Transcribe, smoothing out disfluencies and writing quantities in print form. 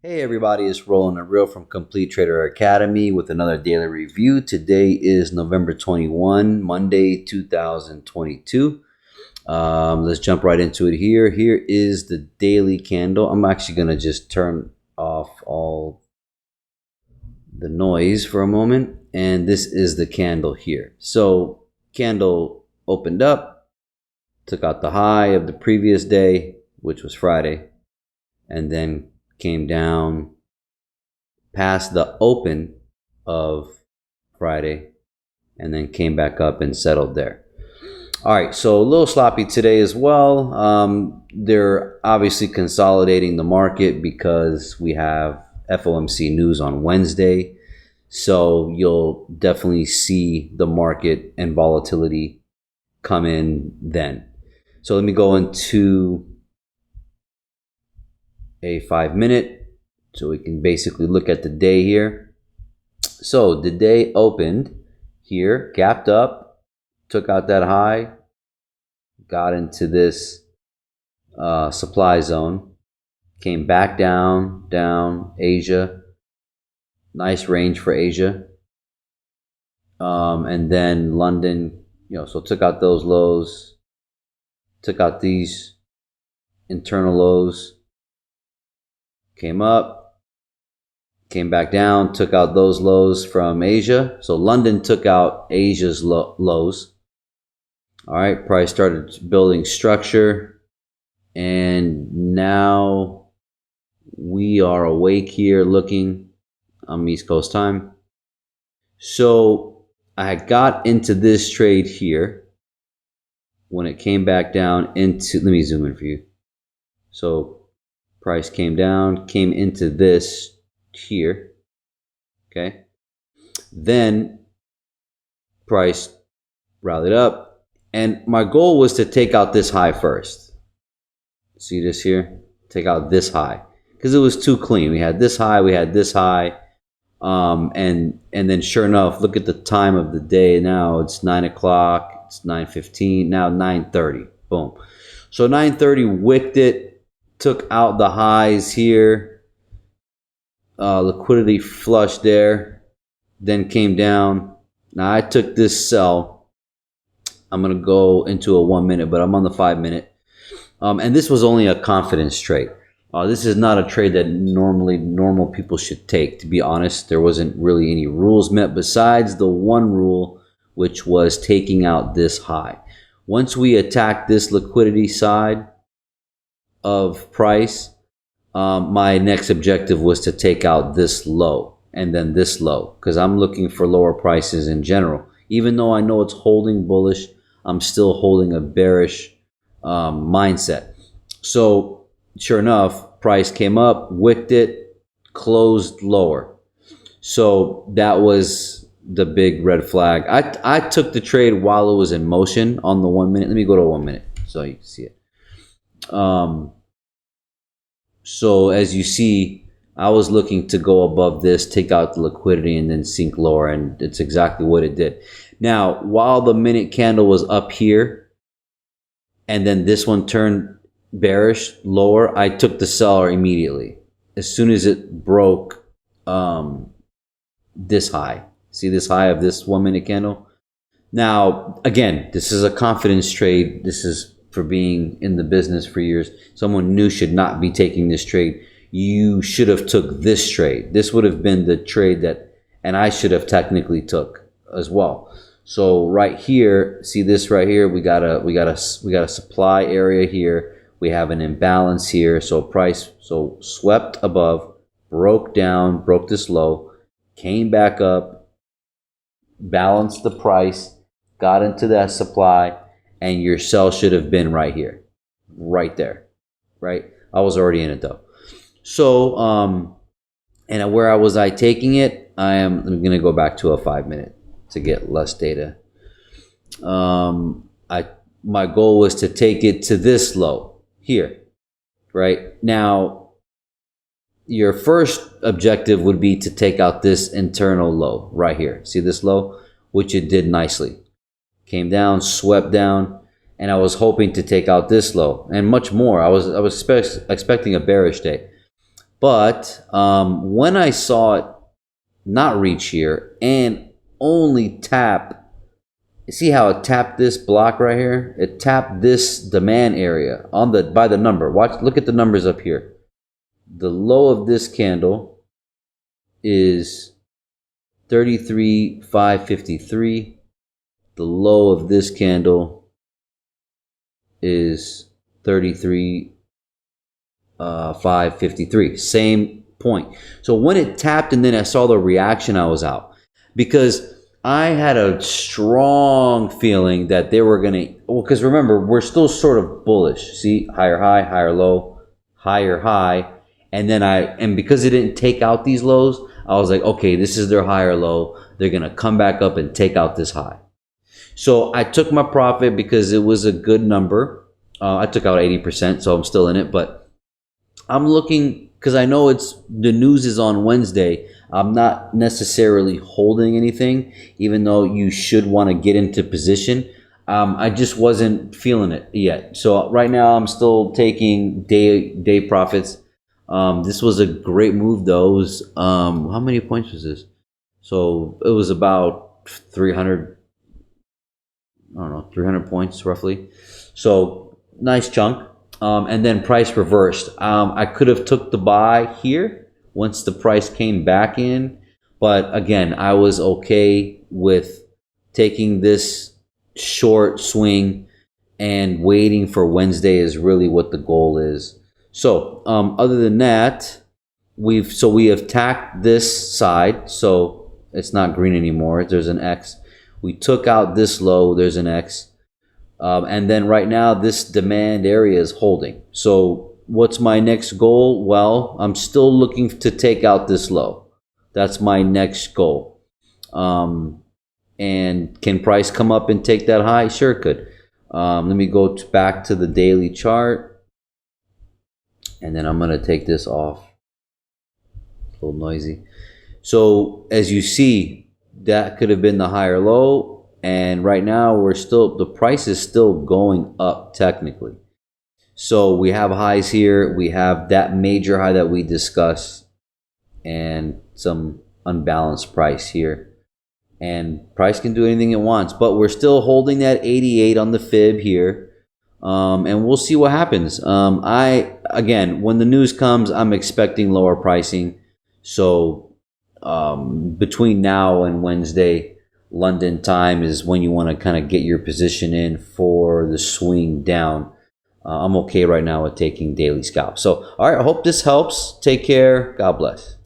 Hey everybody, it's Roland the Real from Complete Trader Academy with another daily review. Today is November 21, Monday 2022. Let's jump right into it here. Here is the daily candle. I'm actually going to just turn off all the noise for a moment. And this is the candle here. So candle opened up, took out the high of the previous day, which was Friday, and then came down past the open of Friday and then came back up and settled there. All right, so a little sloppy today as well. They're obviously consolidating the market because we have FOMC news on Wednesday. So you'll definitely see the market and volatility come in then. So let me go into a 5-minute so we can basically look at the day here. So the day opened here, gapped up, took out that high, got into this supply zone, came back down, Asia, nice range for Asia, and then London, so took out those lows, took out these internal lows, came up, came back down, took out those lows from Asia. So London took out Asia's lows. All right, price started building structure. And now we are awake here looking on East Coast time. So I got into this trade here when it came back down into, let me zoom in for you. So price came down, came into this here, okay, then price rallied up, and my goal was to take out this high first. See this here? Take out this high because it was too clean. We had this high, and then sure enough, look at the time of the day now. It's 9 o'clock, it's 9:15, now 9:30. Boom. So 9:30 wicked it, took out the highs here. Liquidity flush there, then came down. Now I took this sell. I'm going to go into a 1-minute, but I'm on the 5-minute. And this was only a confidence trade. This is not a trade that normal people should take. To be honest, there wasn't really any rules met besides the one rule, which was taking out this high. Once we attack this liquidity side of price, my next objective was to take out this low and then this low because I'm looking for lower prices in general. Even though I know it's holding bullish, I'm still holding a bearish mindset. So sure enough, price came up, wicked it, closed lower. So that was the big red flag. I took the trade while it was in motion on the 1-minute. Let me go to 1-minute so you can see it. So as you see, I was looking to go above this, take out the liquidity, and then sink lower, and it's exactly what it did. Now, while the minute candle was up here, and then this one turned bearish, lower, I took the seller immediately. As soon as it broke this high. See this high of this 1-minute candle? Now, again, this is a confidence trade. This is for being in the business for years. Someone new should not be taking this trade. You should have took this trade. This would have been the trade that, and I should have technically took as well. So right here, see this right here, we got a supply area here. We have an imbalance here. So price swept above, broke down, broke this low, came back up, balanced the price, got into that supply, and your sell should have been right here, right there, right? I was already in it though. So, and where was I taking it? I'm going to go back to a 5-minute to get less data. My goal was to take it to this low here, right? Now, your first objective would be to take out this internal low right here. See this low, which it did nicely. Came down, swept down, and I was hoping to take out this low and much more. I was expecting a bearish day. But when I saw it not reach here and only tap, see how it tapped this block right here? It tapped this demand area on the by the number. Watch, look at the numbers up here. The low of this candle is 33,553. The low of this candle is 33,553. Same point. So when it tapped and then I saw the reaction, I was out because I had a strong feeling that they were going to, well, because remember, we're still sort of bullish. See, higher high, higher low, higher high. And because it didn't take out these lows, I was like, okay, this is their higher low. They're going to come back up and take out this high. So I took my profit because it was a good number. I took out 80%, so I'm still in it. But I'm looking, because I know the news is on Wednesday. I'm not necessarily holding anything, even though you should want to get into position. I just wasn't feeling it yet. So right now I'm still taking day profits. This was a great move though. It was, how many points was this? So it was about 300, I don't know, 300 points roughly. So nice chunk. And then price reversed. I could have took the buy here once the price came back in. But again, I was okay with taking this short swing and waiting for Wednesday is really what the goal is. So other than that, we have tacked this side. So it's not green anymore. There's an X. We took out this low. There's an X. And then right now, this demand area is holding. So what's my next goal? Well, I'm still looking to take out this low. That's my next goal. And can price come up and take that high? Sure it could. Let me go back to the daily chart. And then I'm going to take this off. It's a little noisy. So as you see, that could have been the higher low. And right now the price is still going up technically. So we have highs here. We have that major high that we discussed and some unbalanced price here. And price can do anything it wants, but we're still holding that 88 on the fib here. And we'll see what happens. Again, when the news comes, I'm expecting lower pricing. So between now and Wednesday, London time is when you want to kind of get your position in for the swing down. I'm okay right now with taking daily scalp. So, all right, I hope this helps. Take care. God bless.